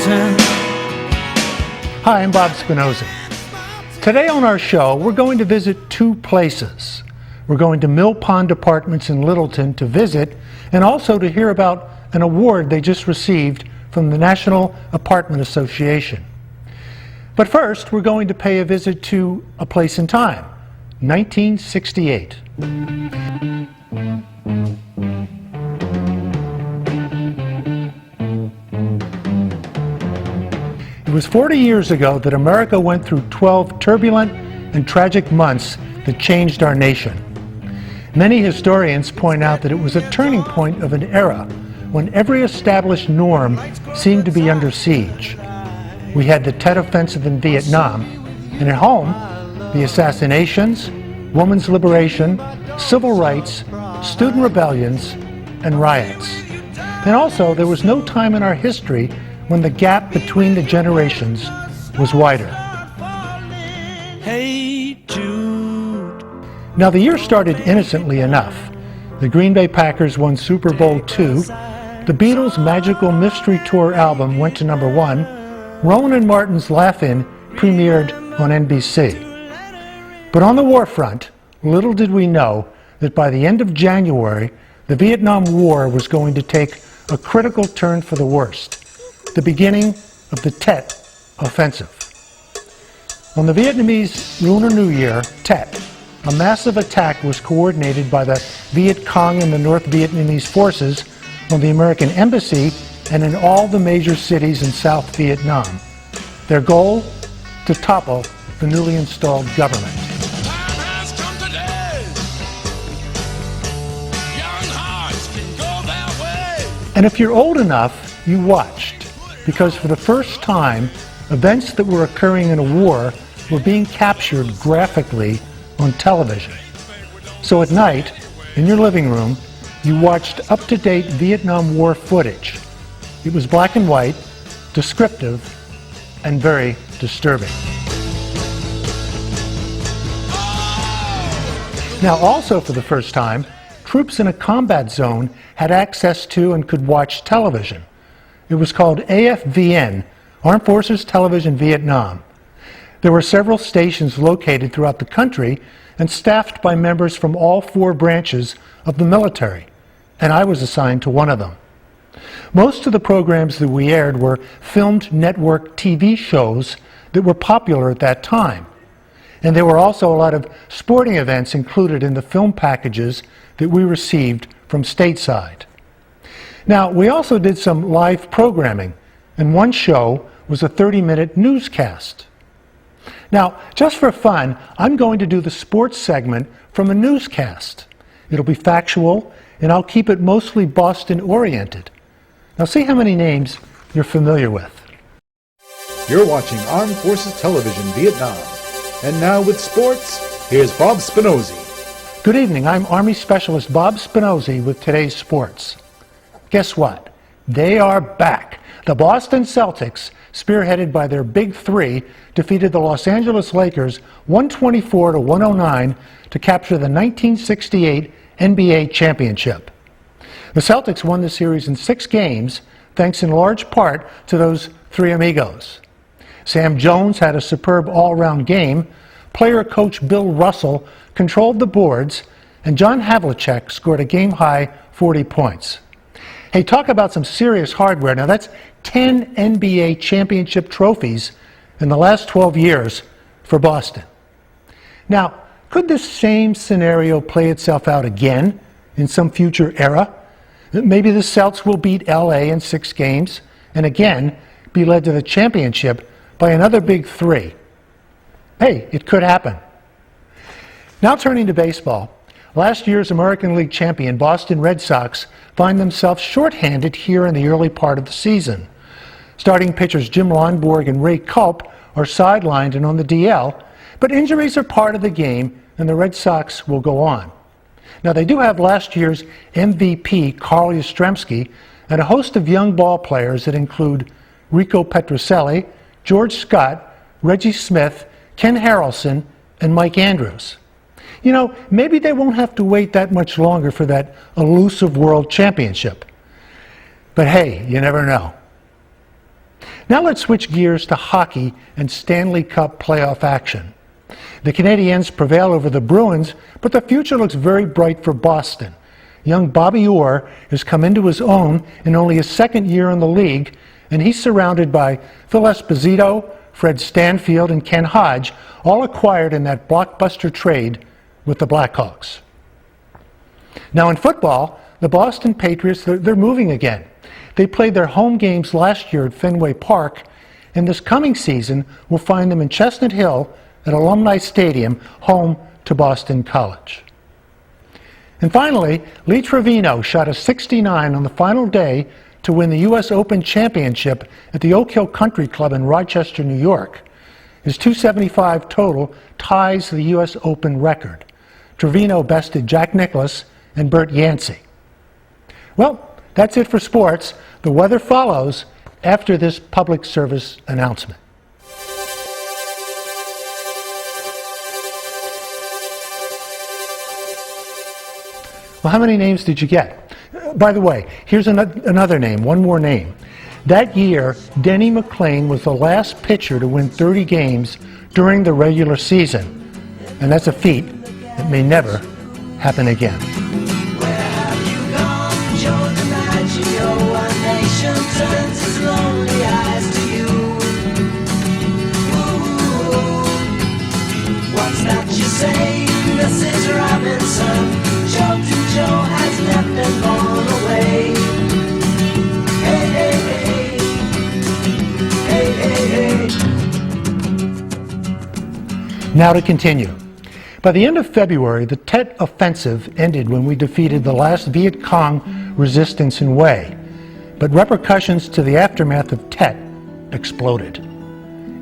Littleton. Hi, I'm Bob Spinozzi. Today on our show, we're going to visit two places. We're going to Mill Pond Apartments in Littleton to visit and also to hear about an award they just received from the National Apartment Association. But first, we're going to pay a visit to a place in time, 1968. It was 40 years ago that America went through 12 turbulent and tragic months that changed our nation. Many historians point out that it was a turning point of an era when every established norm seemed to be under siege. We had the Tet Offensive in Vietnam, and at home, the assassinations, women's liberation, civil rights, student rebellions, and riots. And also, there was no time in our history when the gap between the generations was wider. Hey Jude. Now, the year started innocently enough. The Green Bay Packers won Super Bowl II. The Beatles' Magical Mystery Tour album went to #1. Rowan and Martin's Laugh-In premiered on NBC. But on the war front, little did we know that by the end of January, the Vietnam War was going to take a critical turn for the worst. The beginning of the Tet Offensive. On the Vietnamese Lunar New Year, Tet, a massive attack was coordinated by the Viet Cong and the North Vietnamese forces on the American Embassy and in all the major cities in South Vietnam. Their goal? To topple the newly installed government. And if you're old enough, you watched. Because for the first time, events that were occurring in a war were being captured graphically on television. So at night, in your living room, you watched up-to-date Vietnam War footage. It was black and white, descriptive, and very disturbing. Now, also for the first time, troops in a combat zone had access to and could watch television. It was called AFVN, Armed Forces Television Vietnam. There were several stations located throughout the country and staffed by members from all 4 branches of the military, and I was assigned to one of them. Most of the programs that we aired were filmed network TV shows that were popular at that time, and there were also a lot of sporting events included in the film packages that we received from stateside. Now, we also did some live programming, and one show was a 30-minute newscast. Now, just for fun, I'm going to do the sports segment from a newscast. It'll be factual, and I'll keep it mostly Boston-oriented. Now, see how many names you're familiar with. You're watching Armed Forces Television Vietnam. And now with sports, here's Bob Spinozzi. Good evening, I'm Army Specialist Bob Spinozzi with today's sports. Guess what? They are back. The Boston Celtics, spearheaded by their Big Three, defeated the Los Angeles Lakers 124-109 to capture the 1968 NBA championship. The Celtics won the series in 6 games, thanks in large part to those 3 amigos. Sam Jones had a superb all-around game, player coach Bill Russell controlled the boards, and John Havlicek scored a game-high 40 points. Hey, talk about some serious hardware. Now, that's 10 NBA championship trophies in the last 12 years for Boston. Now, could this same scenario play itself out again in some future era? Maybe the Celts will beat LA in 6 games and again be led to the championship by another Big Three. Hey, it could happen. Now turning to baseball. Last year's American League champion Boston Red Sox find themselves shorthanded here in the early part of the season. Starting pitchers Jim Lonborg and Ray Culp are sidelined and on the DL, but injuries are part of the game and the Red Sox will go on. Now they do have last year's MVP Carl Yastrzemski and a host of young ball players that include Rico Petrocelli, George Scott, Reggie Smith, Ken Harrelson, and Mike Andrews. You know, maybe they won't have to wait that much longer for that elusive world championship. But hey, you never know. Now let's switch gears to hockey and Stanley Cup playoff action. The Canadiens prevail over the Bruins, but the future looks very bright for Boston. Young Bobby Orr has come into his own in only his second year in the league, and he's surrounded by Phil Esposito, Fred Stanfield, and Ken Hodge, all acquired in that blockbuster trade with the Blackhawks. Now in football, the Boston Patriots, they're moving again. They played their home games last year at Fenway Park, and this coming season will find them in Chestnut Hill at Alumni Stadium, home to Boston College. And finally, Lee Trevino shot a 69 on the final day to win the U.S. Open Championship at the Oak Hill Country Club in Rochester, New York. His .275 total ties the U.S. Open record. Trevino bested Jack Nicklaus and Bert Yancey. Well, that's it for sports. The weather follows after this public service announcement. Well, how many names did you get? By the way, here's another name, one more name. That year, Denny McLain was the last pitcher to win 30 games during the regular season. And that's a feat that may never happen again. Mrs. Robinson, Joe has left and gone away. Hey, hey, hey. Hey, hey, hey. Now to continue. By the end of February, the Tet Offensive ended when we defeated the last Viet Cong resistance in Hue. But repercussions to the aftermath of Tet exploded.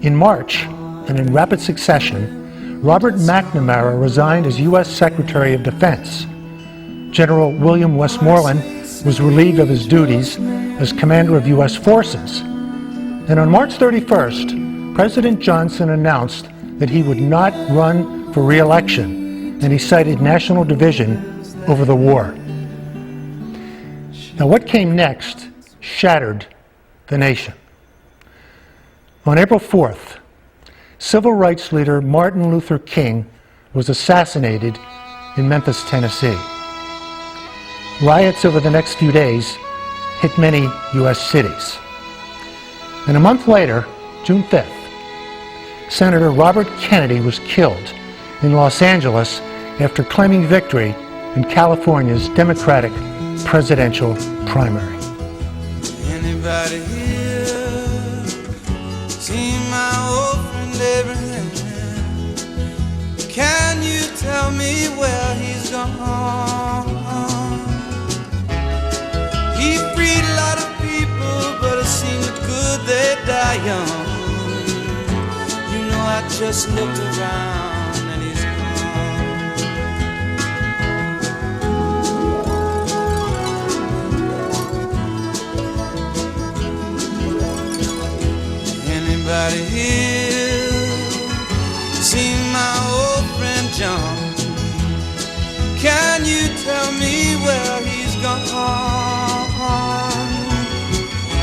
In March, and in rapid succession, Robert McNamara resigned as U.S. Secretary of Defense. General William Westmoreland was relieved of his duties as commander of U.S. forces. And on March 31st, President Johnson announced that he would not run for re-election, and he cited national division over the war. Now, what came next shattered the nation. On April 4th, civil rights leader Martin Luther King was assassinated in Memphis, Tennessee. Riots over the next few days hit many U.S. cities. And a month later, June 5th, Senator Robert Kennedy was killed in Los Angeles after claiming victory in California's Democratic presidential primary. Anybody here seen my old friend Abraham? Can you tell me where he's gone? He freed a lot of people, but it seemed good they die young. You know, I just looked around and he's gone. Anybody here seen my old friend John? Can you tell me where he's gone?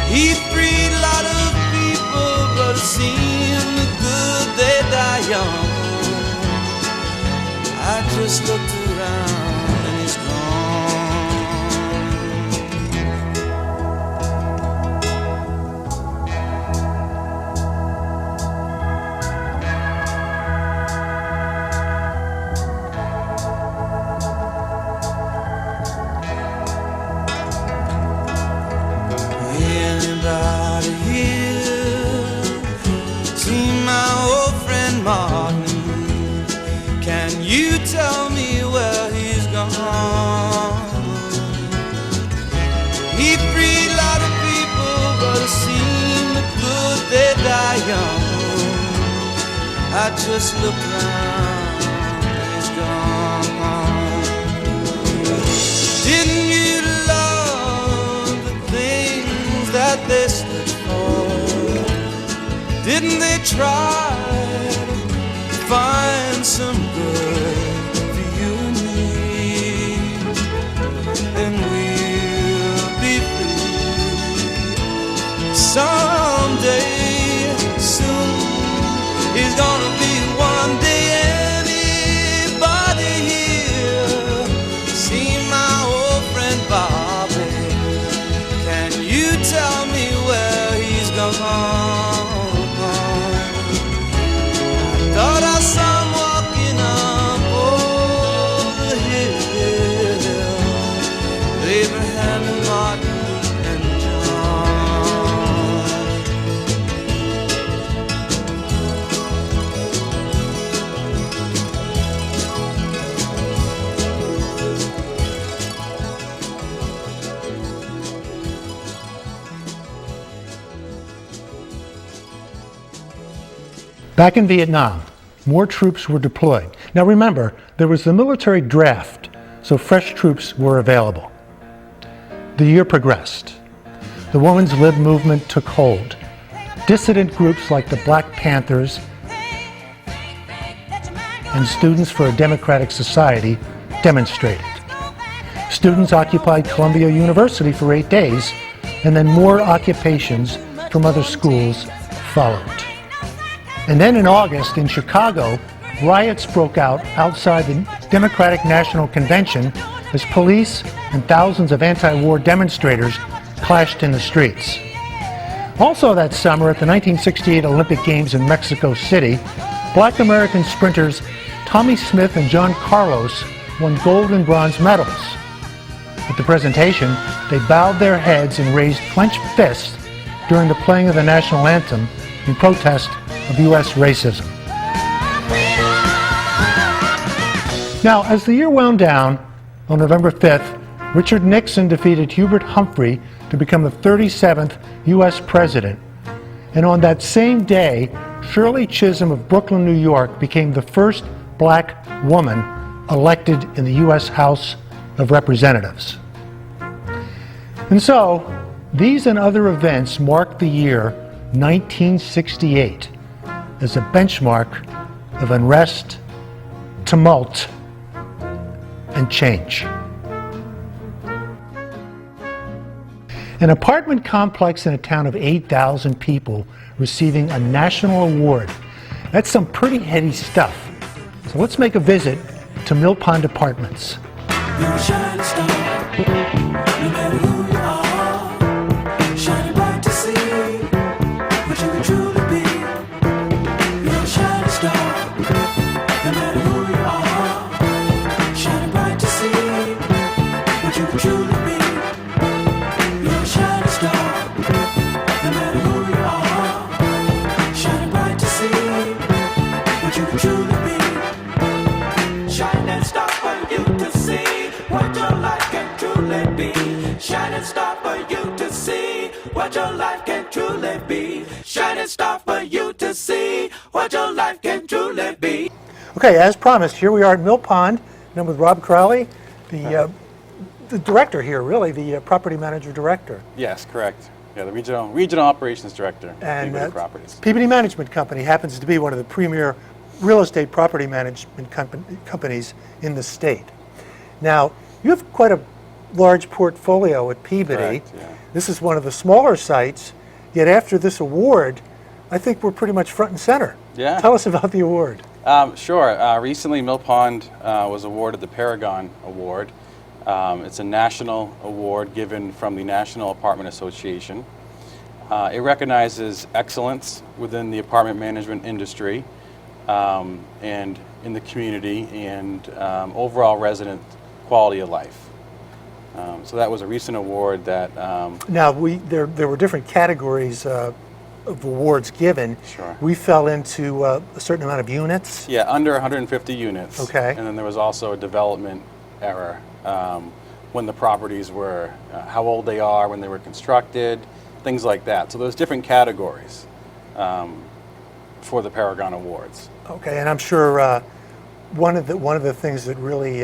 He freed a lot of people, but it seemed good they die young. I just looked around and he's Anybody here seen my old friend Martin? Can you tell me where he's gone? He freed a lot of people, but it seemed good they die young. I just looked around and he's gone. Didn't you love the things that they stood for? Didn't they try to find some good for you and me? And we'll be free someday. Back in Vietnam, more troops were deployed. Now remember, there was the military draft, so fresh troops were available. The year progressed. The women's lib movement took hold. Dissident groups like the Black Panthers and Students for a Democratic Society demonstrated. Students occupied Columbia University for 8 days, and then more occupations from other schools followed. And then in August in Chicago, riots broke out outside the Democratic National Convention as police and thousands of anti-war demonstrators clashed in the streets. Also that summer at the 1968 Olympic Games in Mexico City, Black American sprinters Tommy Smith and John Carlos won gold and bronze medals. At the presentation, they bowed their heads and raised clenched fists during the playing of the national anthem in protest of U.S. racism. Now, as the year wound down, on November 5th, Richard Nixon defeated Hubert Humphrey to become the 37th U.S. president. And on that same day, Shirley Chisholm of Brooklyn, New York, became the first black woman elected in the U.S. House of Representatives. And so, these and other events marked the year 1968 as a benchmark of unrest, tumult, and change. An apartment complex in a town of 8,000 people receiving a national award. That's some pretty heady stuff. So let's make a visit to Mill Pond Apartments. You're a shining star, no matter who you are, shining bright to see what you can truly be. You're a shining star, no matter who you are, shining bright to see what you can truly be. You're a shining star, no matter who you are, shining bright to see what you can truly be. Shining star for you to see what your life can truly be. Shining star for you to see what your life can truly be. Shining star for you to see what your life can truly be. Okay, as promised, here we are at Mill Pond, and I'm with Rob Crowley, the director here, really, the property manager director. Yes, correct. Yeah, the regional operations director. And Peabody Properties. Peabody Management Company happens to be one of the premier real estate property management companies in the state. Now, you have quite a large portfolio at Peabody. Correct, yeah. This is one of the smaller sites, yet after this award, I think we're pretty much front and center. Yeah. Tell us about the award. Sure. Recently, Mill Pond was awarded the Paragon Award. It's a national award given from the National Apartment Association. It recognizes excellence within the apartment management industry and in the community and overall resident quality of life. So that was a recent award that... Now, there were different categories of awards given. Sure. We fell into a certain amount of units. Yeah, under 150 units. Okay. And then there was also a development error when the properties were, how old they are, when they were constructed, things like that. So there's different categories for the Paragon Awards. Okay, and I'm sure one of the things that really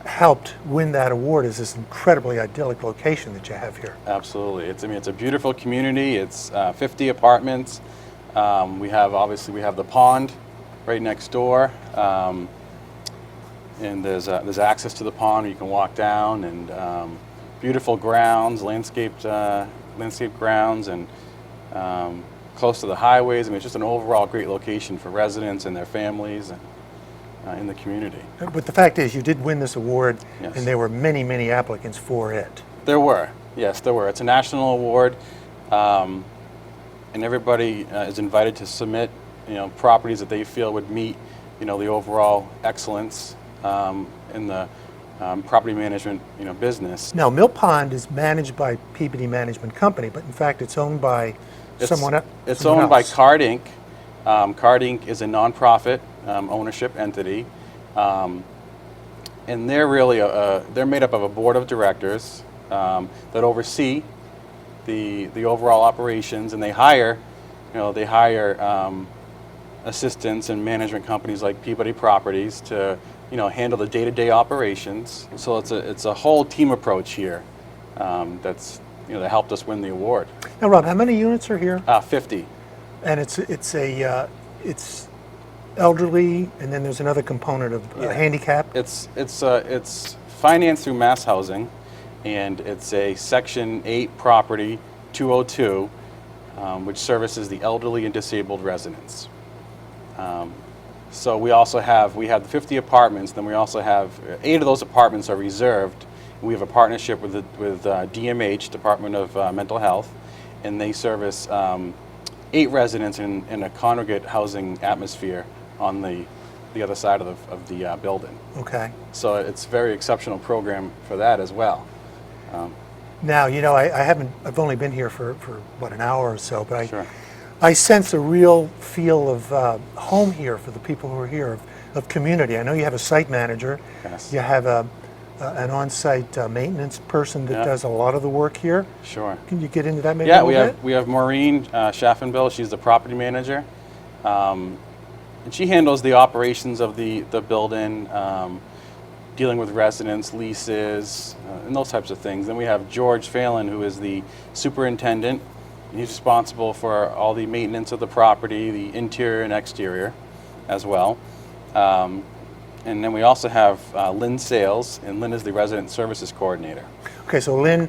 helped win that award is this incredibly idyllic location that you have here. Absolutely. It's a beautiful community. It's 50 apartments. We have the pond right next door. And there's access to the pond where you can walk down, and beautiful grounds, landscaped grounds, and close to the highways. I mean, it's just an overall great location for residents and their families and, in the community. But the fact is, you did win this award, Yes. and there were many, many applicants for it. There were, yes, there were. It's a national award, and everybody is invited to submit, properties that they feel would meet, the overall excellence in the property management, business. Now, Mill Pond is managed by Peabody Management Company, but in fact, it's owned by someone else. It's owned by Card Inc. Card Inc. is a nonprofit ownership entity, and they're really they're made up of a board of directors that oversee the overall operations, and they hire assistants and management companies like Peabody Properties to, handle the day-to-day operations. So it's a whole team approach here that helped us win the award. Now, Rob, how many units are here? 50. And it's elderly, and then there's another component of handicap. It's financed through Mass Housing, and it's a Section 8 property, 202, which services the elderly and disabled residents. So we have the 50 apartments, then we also have 8 of those apartments are reserved. We have a partnership with DMH, Department of Mental Health, and they service 8 residents in a congregate housing atmosphere on the other side of the building. Okay. So it's a very exceptional program for that as well. Now, I've only been here for what, an hour or so, but Sure. I sense a real feel of home here for the people who are here, of community. I know you have a site manager. Yes. You have an on-site maintenance person that Yeah. does a lot of the work here. Sure. Can you get into that maybe Yeah, a little bit? we have Maureen Schaufenbil. She's the property manager, and she handles the operations of the building, dealing with residents, leases, and those types of things. Then we have George Phelan, who is the superintendent. He's responsible for all the maintenance of the property, the interior and exterior as well. And then we also have Lynne Sales, and Lynne is the resident services coordinator. Okay, so Lynn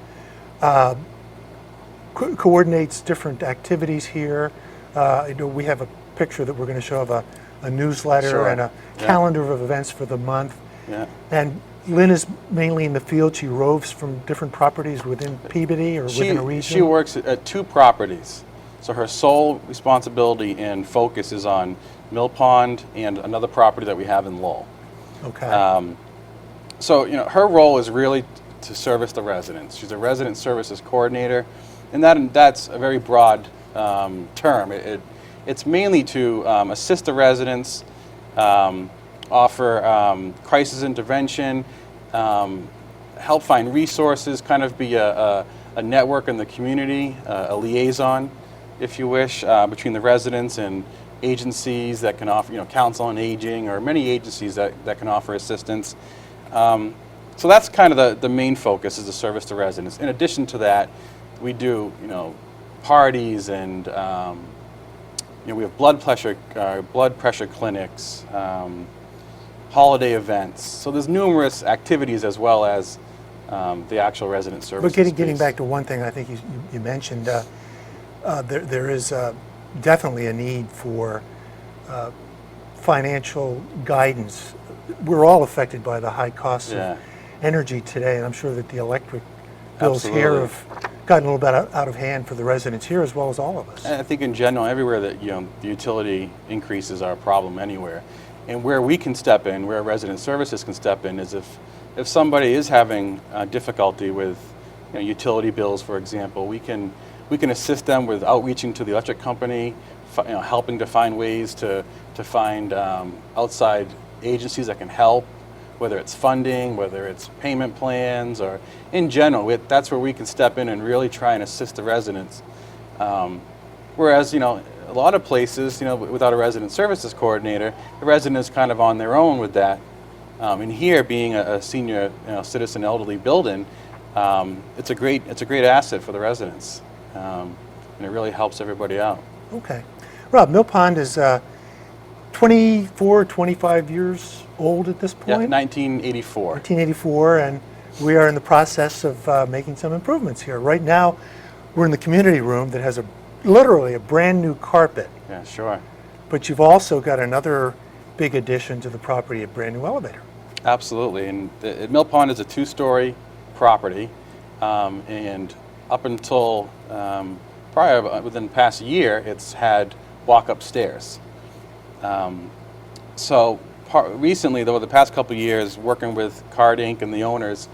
coordinates different activities here. We have a picture that we're going to show of a newsletter Sure. and a Yeah. calendar of events for the month. Yeah. And Lynn is mainly in the field. She roves from different properties within Peabody or within a region. She works at 2 properties. So her sole responsibility and focus is on Mill Pond and another property that we have in Lowell. Okay. So, her role is really to service the residents. She's a resident services coordinator, and that's a very broad term. It's mainly to assist the residents, offer crisis intervention, help find resources, kind of be a network in the community, a liaison, if you wish, between the residents and agencies that can offer, council on aging, or many agencies that can offer assistance. So that's kind of the main focus, is the service to residents. In addition to that, we do, parties and we have blood pressure clinics, holiday events. So there's numerous activities as well as the actual resident services. But getting back to one thing I think you mentioned, there is definitely a need for financial guidance. We're all affected by the high costs of energy today, and I'm sure that the electric bills here have gotten a little bit out of hand for the residents here as well as all of us. And I think in general, everywhere that the utility increases are a problem anywhere. And where we can step in, where resident services can step in, is if somebody is having difficulty with utility bills, for example, we can assist them with outreaching to the electric company, helping to find ways to find outside agencies that can help, whether it's funding, whether it's payment plans, or in general, that's where we can step in and really try and assist the residents. Whereas, a lot of places, without a resident services coordinator, the resident is kind of on their own with that. And here, being a senior citizen elderly building, it's a great asset for the residents, and it really helps everybody out. Okay. Rob, Mill Pond is 24, 25 years old at this point? Yeah, 1984. 1984, and we are in the process of making some improvements here. Right now, we're in the community room that has literally a brand new carpet. Yeah, sure. But you've also got another big addition to the property, a brand new elevator. Absolutely, and Mill Pond is a 2-story property, and up until probably within the past year, it's had walk-up stairs. So recently, though, the past couple of years, working with Card Inc. and the owners,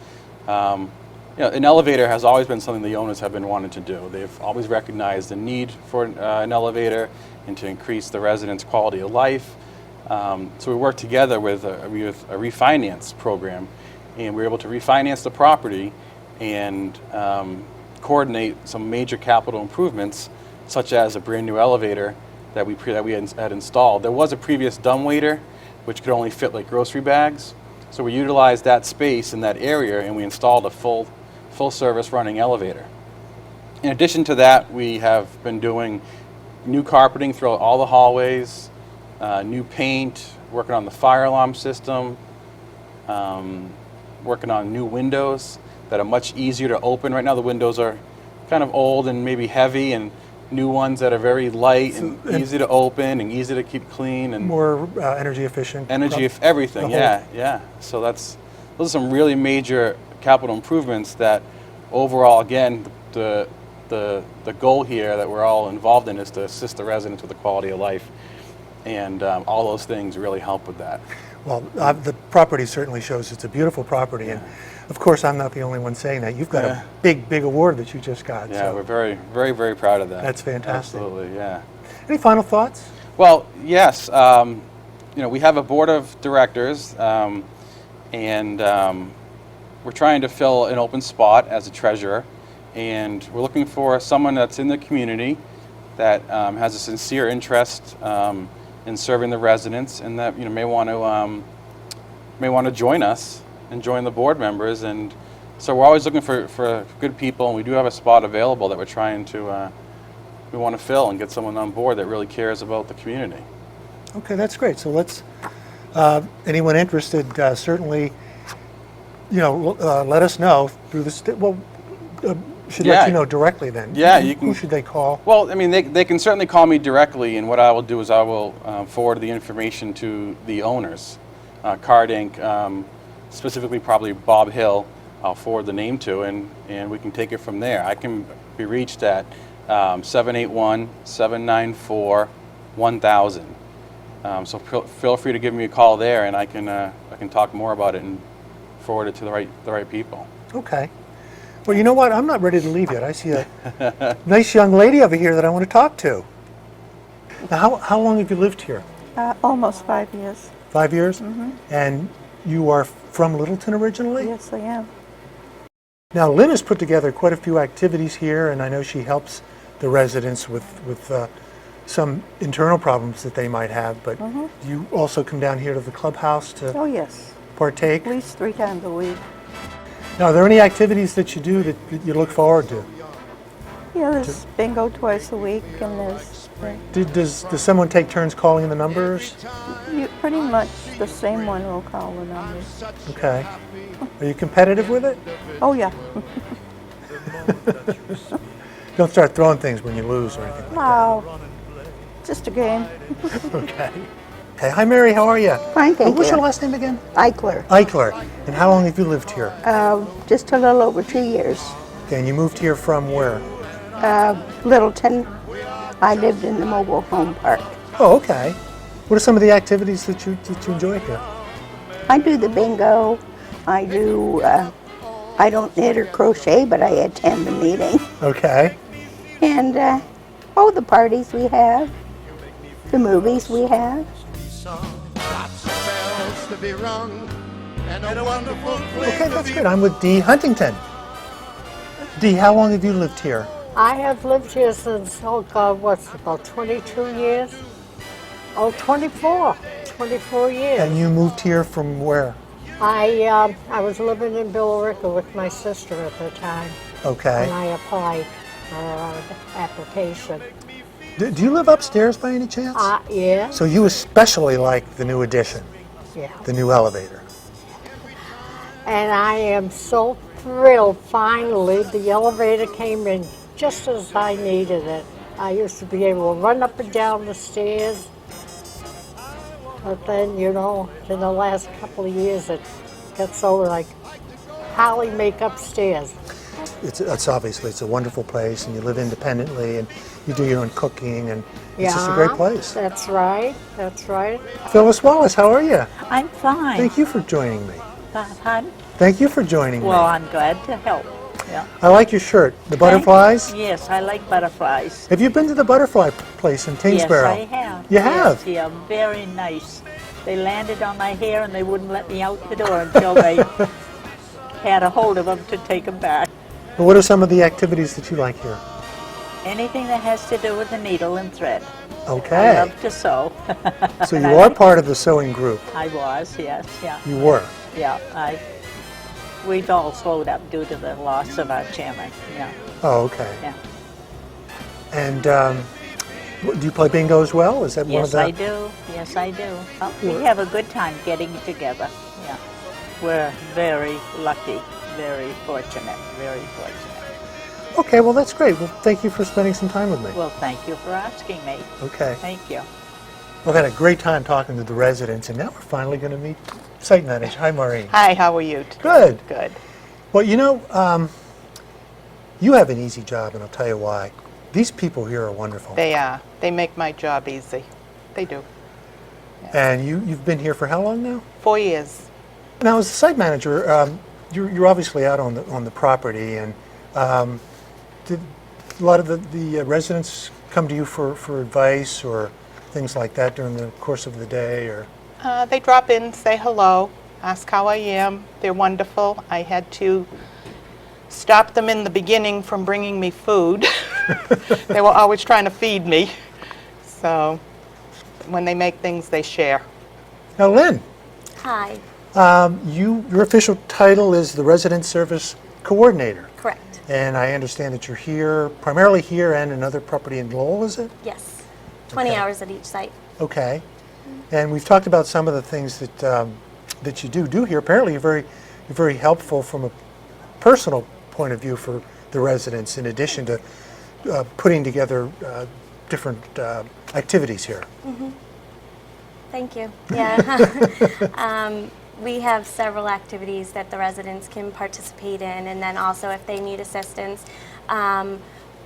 an elevator has always been something the owners have been wanting to do. They've always recognized the need for an elevator and to increase the residents' quality of life. So we worked together with a refinance program, and we were able to refinance the property and coordinate some major capital improvements, such as a brand new elevator that we had installed. There was a previous dumbwaiter, which could only fit like grocery bags. So we utilized that space in that area, and we installed a full service running elevator. In addition to that, we have been doing new carpeting throughout all the hallways, new paint, working on the fire alarm system, working on new windows that are much easier to open. Right now the windows are kind of old and maybe heavy, and new ones that are very light and easy to open and easy to keep clean and More energy efficient. everything. Yeah. So those are some really major capital improvements that overall, again, the goal here that we're all involved in is to assist the residents with the quality of life, and all those things really help with that. Well, the property certainly shows it's a beautiful property, and of course I'm not the only one saying that. You've got a big award that you just got. Yeah, so we're very, very, very proud of that. that's fantastic. Absolutely, yeah. Any final thoughts? Well, yes. We have a board of directors, and we're trying to fill an open spot as a treasurer, and we're looking for someone that's in the community that has a sincere interest in serving the residents, and that may want to join us and join the board members. And so we're always looking for good people, and we do have a spot available that we're trying to we want to fill and get someone on board that really cares about the community. Okay, that's great. So let's, anyone interested, certainly, let us know through the, should let you know directly then. Yeah, Who should they call? Well, I mean, they can certainly call me directly, and what I will do is I will forward the information to the owners, Card Inc., specifically probably Bob Hill. I'll forward the name to, and we can take it from there. I can be reached at 781-794-1000. So feel free to give me a call there, and I can talk more about it and forward it to the right people. Okay. Well, you know what? I'm not ready to leave yet. I see a nice young lady over here that I want to talk to. Now, how long have you lived here? Almost 5 years. 5 years? Mm-hmm. And you are from Littleton originally? Yes, I am. Now, Lynne has put together quite a few activities here, and I know she helps the residents with some internal problems that they might have, but you also come down here to the clubhouse to Oh, yes. partake? At least 3 times a week. Now, are there any activities that you do that you look forward to? Yeah, there's bingo twice a week, and there's Does someone take turns calling the numbers? pretty much the same one will call the numbers. Okay. Are you competitive with it? Oh, yeah. Don't start throwing things when you lose or anything like No, just a game. that. Okay. Okay. Hi, Mary. How are you? Fine, thank What's you. your last name again? Eichler. Eichler. And how long have you lived here? Just a little over 2 years. Okay. And you moved here from where? Littleton. I lived in the mobile home park. Oh, okay. What are some of the activities that you enjoy here? I do the bingo. I do, I don't knit or crochet, but I attend the meeting. Okay. And, the parties we have, the movies we have. Okay, that's good. I'm with Dee Huntington. Dee, how long have you lived here? I have lived here since, about 22 years? 24 years. And you moved here from where? I was living in Billerica with my sister at the time. Okay. When I applied for the application. Do you live upstairs by any chance? Yeah. So you especially like the new addition, Yeah. the new elevator. And I am so thrilled, finally, the elevator came in just as I needed it. I used to be able to run up and down the stairs, but then, in the last couple of years, it got so like, hardly make upstairs. It's obviously, it's a wonderful place, and you live independently, and you do your own cooking, and it's just a great place. That's right, that's right. Phyllis Wallace, how are you? I'm fine. Thank you for joining me. Pardon? Thank you for joining Well, me. I'm glad to help. Yeah. I like your shirt. The butterflies? Yes, I like butterflies. Have you been to the butterfly place in Tingsboro? Yes, I have. You have? Yes, yeah, very nice. They landed on my hair and they wouldn't let me out the door until they had a hold of them to take them back. Well, what are some of the activities that you like here? Anything that has to do with the needle and thread. Okay. I love to sew. So you are part of the sewing group. I was, yes, yeah. You were. Yeah, we've all slowed up due to the loss of our chairman, yeah, Oh, okay. yeah. And do you play bingo as well? Is that one of Yes, the? I do, yes, I do. Oh, we have a good time getting together, yeah. We're very lucky, very fortunate, very fortunate. Okay, well that's great. Well, thank you for spending some time with me. Well, thank you for asking me. Okay. Thank you. We've had a great time talking to the residents, and now we're finally going to meet site manager. Hi, Maureen. Hi, how are you? Good. Good. Well, you know, you have an easy job, and I'll tell you why. These people here are wonderful. They are. They make my job easy. They do. And you've been here for how long now? 4 years. Now, as the site manager, you're obviously out on the property, and did a lot of the residents come to you for advice or things like that during the course of the day, or? They drop in, say hello, ask how I am. They're wonderful. I had to stop them in the beginning from bringing me food. They were always trying to feed me. So when they make things, they share. Now, Lynne. Hi. Your official title is the Resident Service Coordinator. Correct. And I understand that you're here, primarily here and another property in Lowell, is it? Yes. 20 Okay. hours at each site. Okay. And we've talked about some of the things that you do here. Apparently, you're very helpful from a personal point of view for the residents, in addition to putting together different activities here. Mm-hmm. Thank you. Yeah. We have several activities that the residents can participate in, and then also if they need assistance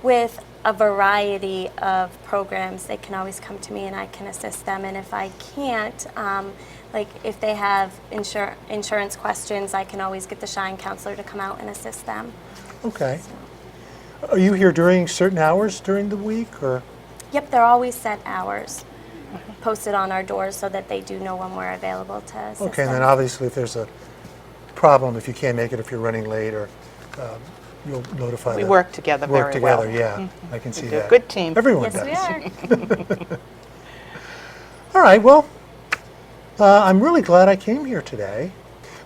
with a variety of programs, they can always come to me and I can assist them. And if I can't, like if they have insurance questions, I can always get the Shine counselor to come out and assist them. Okay. Are you here during certain hours during the week, or? Yep, they're always set hours posted on our doors so that they do know when we're available to assist Okay, and them. then obviously if there's a problem, if you can't make it, if you're running late, or you'll notify We the- work together Work very well. together, yeah. I can see We're a that. good team. Everyone Yes, does. we are. All right, well, I'm really glad I came here today.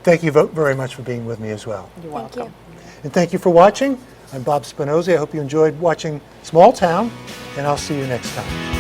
Thank you very much for being with me as well. You're Thank welcome. you. And thank you for watching. I'm Bob Spinozzi. I hope you enjoyed watching Small Town, and I'll see you next time.